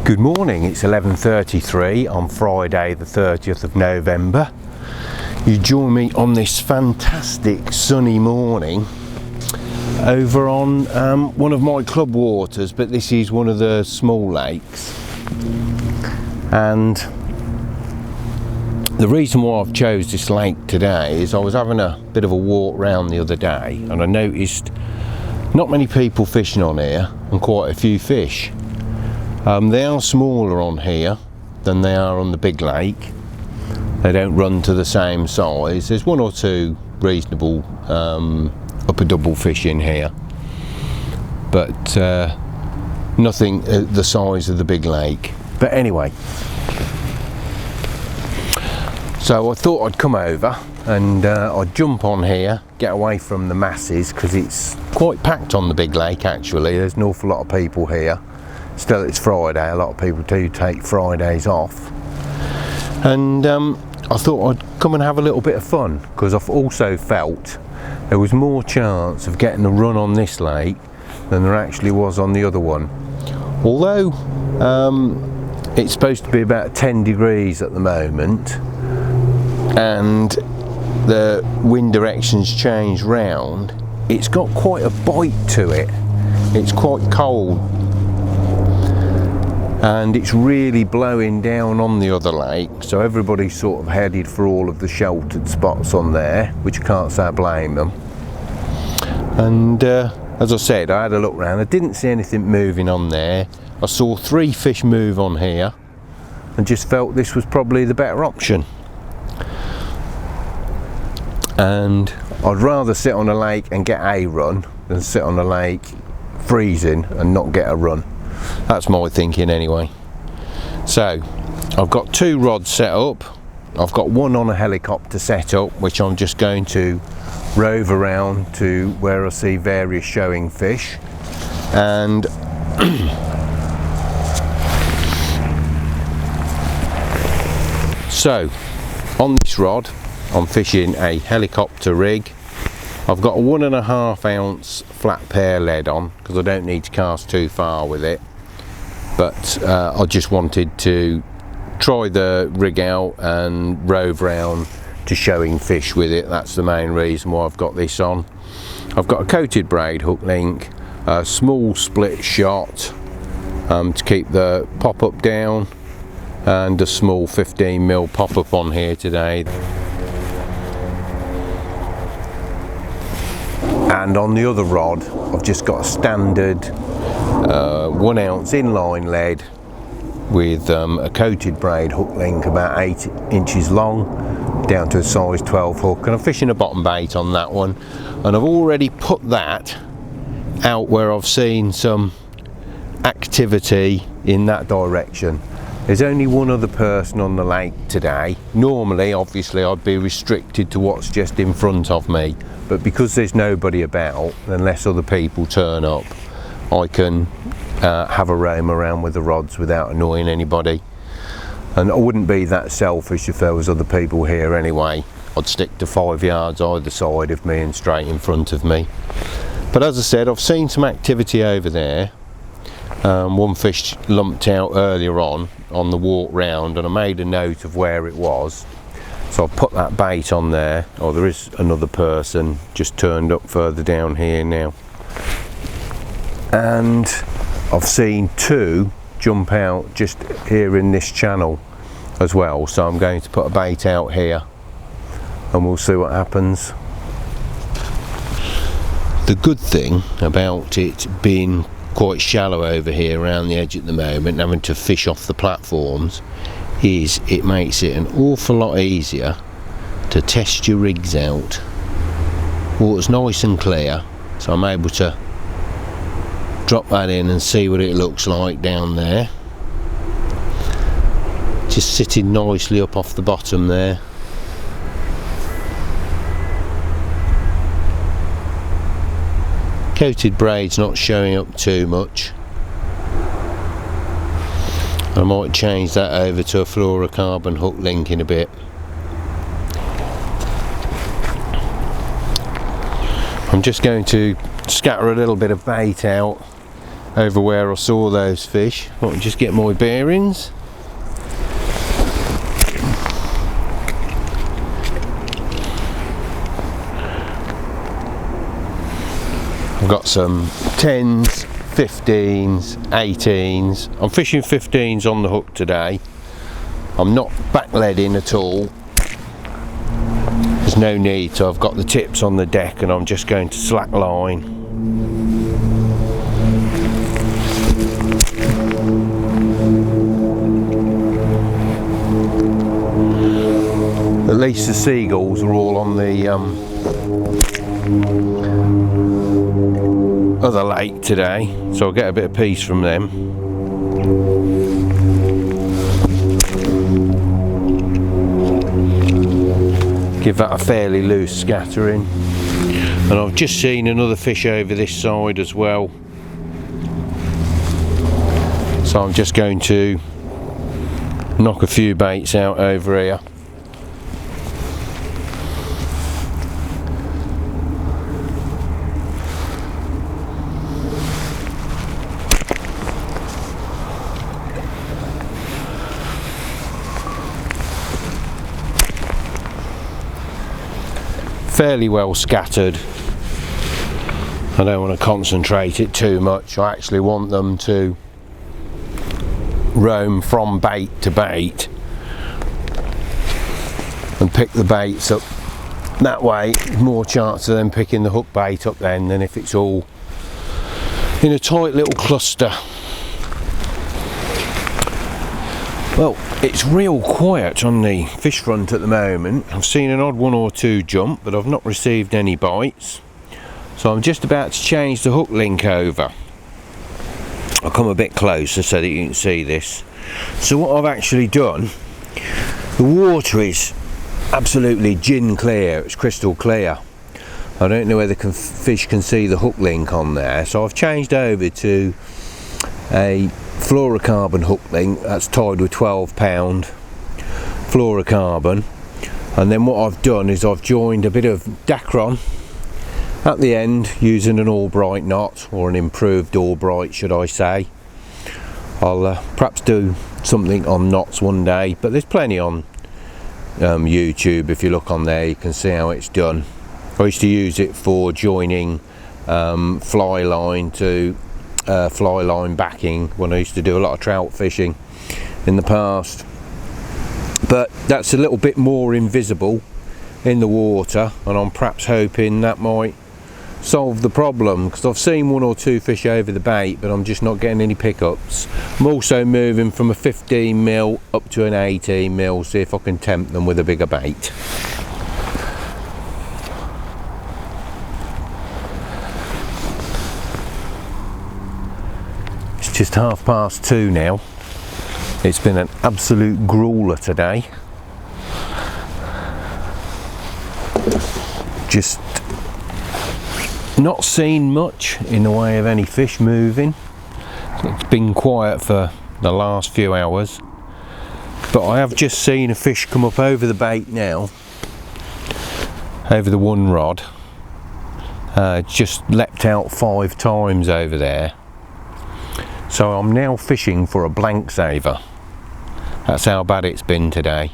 Good morning, it's 11:33 on Friday the 30th of November. You join me on this fantastic sunny morning over on one of my club waters, but this is one of the small lakes. And the reason why I've chose this lake today is I was having a bit of a walk round the other day and I noticed not many people fishing on here and quite a few fish. They are smaller on here than they are on the big lake. They don't run to the same size. There's one or two reasonable upper double fish in here, but nothing the size of the big lake. But anyway, so I thought I'd come over and I'd jump on here, get away from the masses, because it's quite packed on the big lake actually. There's an awful lot of people here. Still, it's Friday, a lot of people do take Fridays off. And I thought I'd come and have a little bit of fun, because I've also felt there was more chance of getting a run on this lake than there actually was on the other one. Although it's supposed to be about 10 degrees at the moment and the wind directions change round, it's got quite a bite to it. It's quite cold. And it's really blowing down on the other lake, so everybody's sort of headed for all of the sheltered spots on there, which I can't say I blame them. And as I said, I had a look round. I didn't see anything moving on there. I saw 3 fish move on here and just felt this was probably the better option. And I'd rather sit on a lake and get a run than sit on a lake freezing and not get a run. That's my thinking anyway. So I've got 2 rods set up. I've got one on a helicopter set up, which I'm just going to rove around to where I see various showing fish. And so on this rod I'm fishing a helicopter rig. I've got a 1.5 ounce flat pair lead on because I don't need to cast too far with it, but I just wanted to try the rig out and rove round to showing fish with it. That's the main reason why I've got this on. I've got a coated braid hook link, a small split shot to keep the pop-up down, and a small 15mm pop-up on here today. And on the other rod I've just got a standard 1 ounce inline lead with a coated braid hook link about 8 inches long down to a size 12 hook, and I'm fishing a bottom bait on that one. And I've already put that out where I've seen some activity in that direction. There's only one other person on the lake today. Normally obviously I'd be restricted to what's just in front of me, but because there's nobody about, unless other people turn up, I can have a roam around with the rods without annoying anybody. And I wouldn't be that selfish if there was other people here anyway. I'd stick to 5 yards either side of me and straight in front of me. But as I said, I've seen some activity over there. One fish lumped out earlier on the walk round, and I made a note of where it was. So I'll put that bait on there. Oh, there is another person just turned up further down here now. And I've seen 2 jump out just here in this channel as well. So I'm going to put a bait out here and we'll see what happens. The good thing about it being quite shallow over here around the edge at the moment and having to fish off the platforms is it makes it an awful lot easier to test your rigs out. Water's nice and clear, so I'm able to drop that in and see what it looks like down there. Just sitting nicely up off the bottom there. Coated braid's not showing up too much. I might change that over to a fluorocarbon hook link in a bit. I'm just going to scatter a little bit of bait out over where I saw those fish. Let me just get my bearings. I've got some 10s, 15s, 18s. I'm fishing 15s on the hook today. I'm not backleading at all. There's no need, so I've got the tips on the deck and I'm just going to slack line. At least the seagulls are all on the other lake today, so I'll get a bit of peace from them. Give that a fairly loose scattering. And I've just seen another fish over this side as well, so I'm just going to knock a few baits out over here. Fairly well scattered. I don't want to concentrate it too much. I actually want them to roam from bait to bait and pick the baits up that way. More chance of them picking the hook bait up then than if it's all in a tight little cluster. Well, it's real quiet on the fish front at the moment. I've seen an odd one or two jump, but I've not received any bites. So I'm just about to change the hook link over. I'll come a bit closer so that you can see this. So what I've actually done, the water is absolutely gin clear, it's crystal clear. I don't know whether fish can see the hook link on there, so I've changed over to a fluorocarbon hook link that's tied with 12-pound fluorocarbon, and then what I've done is I've joined a bit of Dacron at the end using an Albright knot, or an improved Albright should I say. I'll perhaps do something on knots one day, but there's plenty on YouTube. If you look on there you can see how it's done. I used to use it for joining fly line to fly line backing when I used to do a lot of trout fishing in the past, but that's a little bit more invisible in the water, and I'm perhaps hoping that might solve the problem, because I've seen one or two fish over the bait but I'm just not getting any pickups. I'm also moving from a 15mm up to an 18mm, see if I can tempt them with a bigger bait. Just 2:30 now. It's been an absolute grueler today. Just not seen much in the way of any fish moving. It's been quiet for the last few hours, but I have just seen a fish come up over the bait now, over the one rod. Just leapt out 5 times over there. So I'm now fishing for a blank saver. That's how bad it's been today.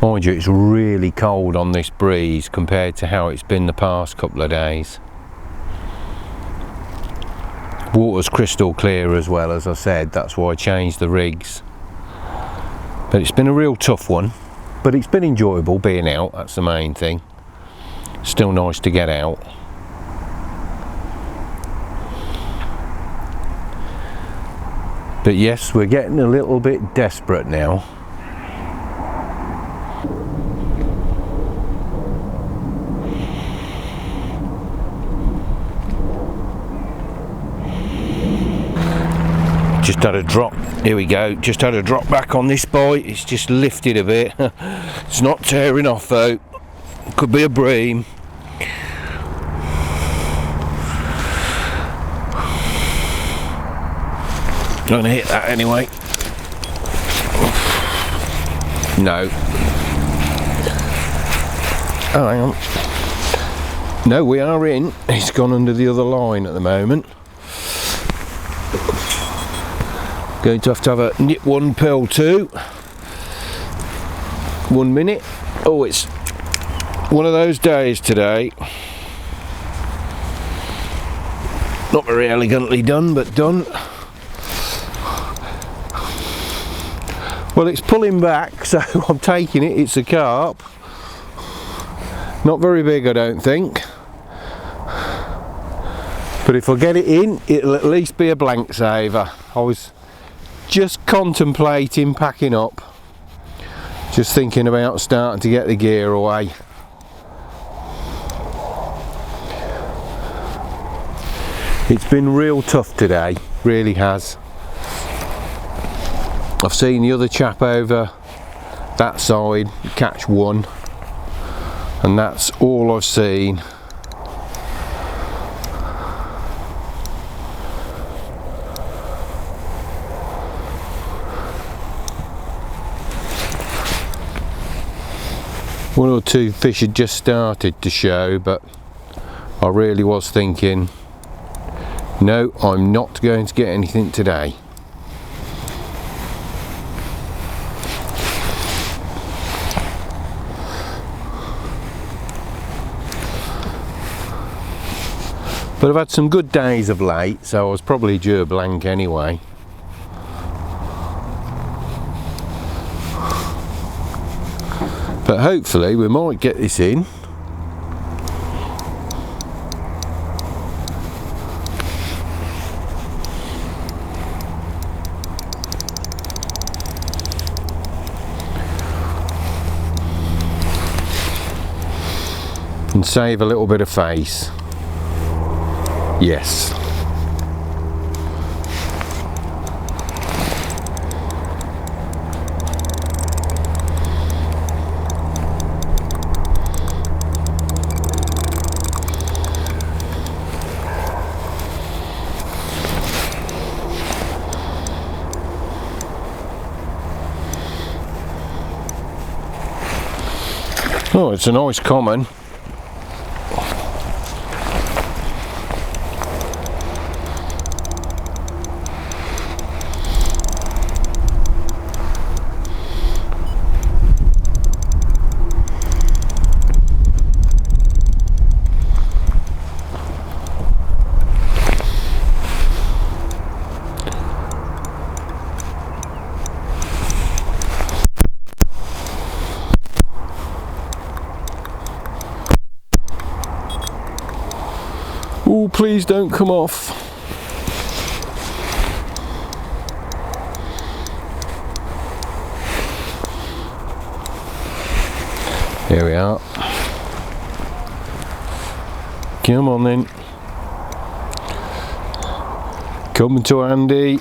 Mind you, it's really cold on this breeze compared to how it's been the past couple of days. Water's crystal clear as well, as I said, that's why I changed the rigs. But it's been a real tough one, but it's been enjoyable being out, that's the main thing. Still nice to get out. But yes, we're getting a little bit desperate now. Just had a drop, here we go, just had a drop back on this bite. It's just lifted a bit. It's not tearing off though, could be a bream. Gonna hit that anyway. No. Oh, hang on. No, we are in. It's gone under the other line at the moment. Going to have a nip one pill too. 1 minute. Oh, it's one of those days today. Not very elegantly done, but done. Well, it's pulling back, so I'm taking it. It's a carp. Not very big, I don't think. But if I get it in, it'll at least be a blank saver. I was just contemplating packing up. Just thinking about starting to get the gear away. It's been real tough today, really has. I've seen the other chap over that side catch one, and that's all I've seen. One or two fish had just started to show, but I really was thinking, no, I'm not going to get anything today. But I've had some good days of late, so I was probably due a blank anyway. But hopefully we might get this in. And save a little bit of face. Yes. Oh, it's a nice common. Oh, please don't come off. Here we are. Come on then. Coming to Andy.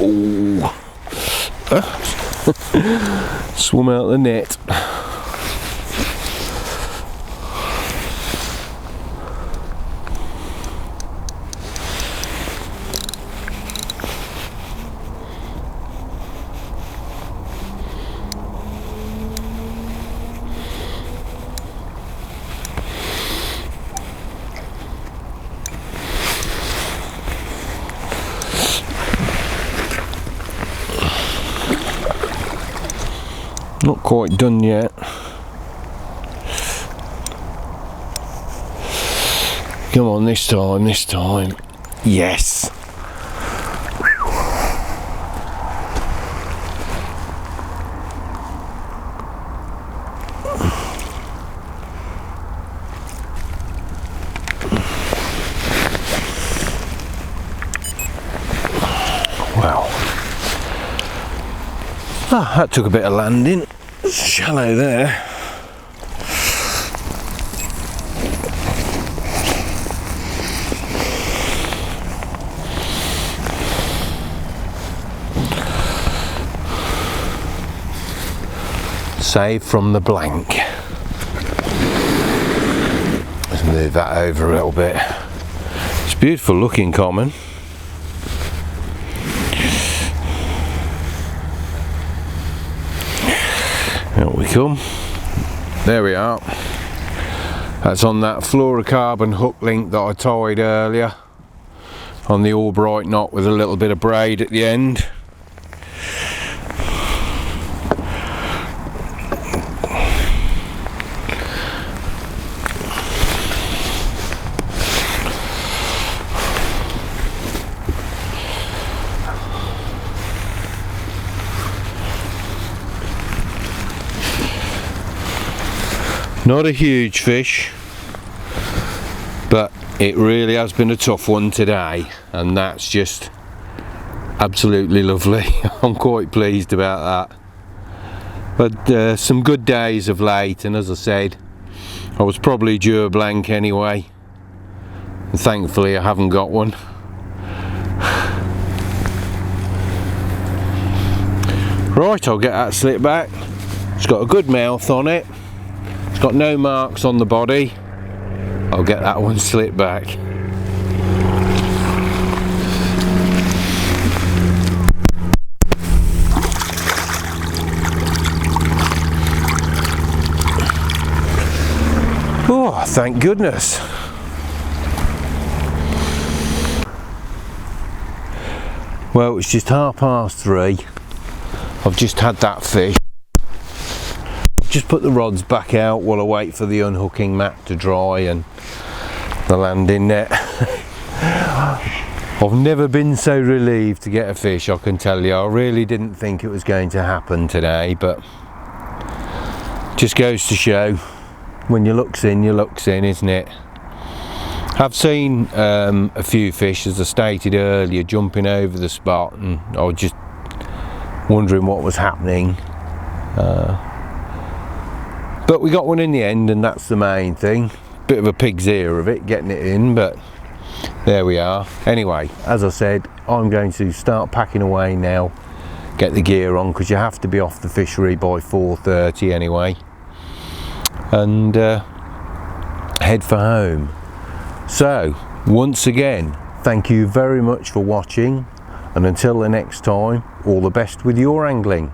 Oh. Swum out the net. Not quite done yet. Come on, this time, this time. Yes. Wow. Ah, that took a bit of landing. It's shallow there. Save from the blank. move that over a little bit. It's beautiful looking common. Out we come. There we are. That's on that fluorocarbon hook link that I tied earlier on the Albright knot with a little bit of braid at the end. Not a huge fish, but it really has been a tough one today, and that's just absolutely lovely. I'm quite pleased about that. But some good days of late, and as I said, I was probably due a blank anyway, and thankfully I haven't got one. Right, I'll get that slit back. It's got a good mouth on it. It's got no marks on the body. I'll get that one slit back. Oh, thank goodness. Well, it's just 3:30. I've just had that fish. Just put the rods back out while I wait for the unhooking mat to dry and the landing net. I've never been so relieved to get a fish, I can tell you. I really didn't think it was going to happen today, but just goes to show, when you looks in, isn't it? I've seen a few fish, as I stated earlier, jumping over the spot, and I was just wondering what was happening. But we got one in the end, and that's the main thing. Bit of a pig's ear of it, getting it in, but there we are. Anyway, as I said, I'm going to start packing away now, get the gear on, because you have to be off the fishery by 4:30 anyway, and head for home. So, once again, thank you very much for watching, and until the next time, all the best with your angling.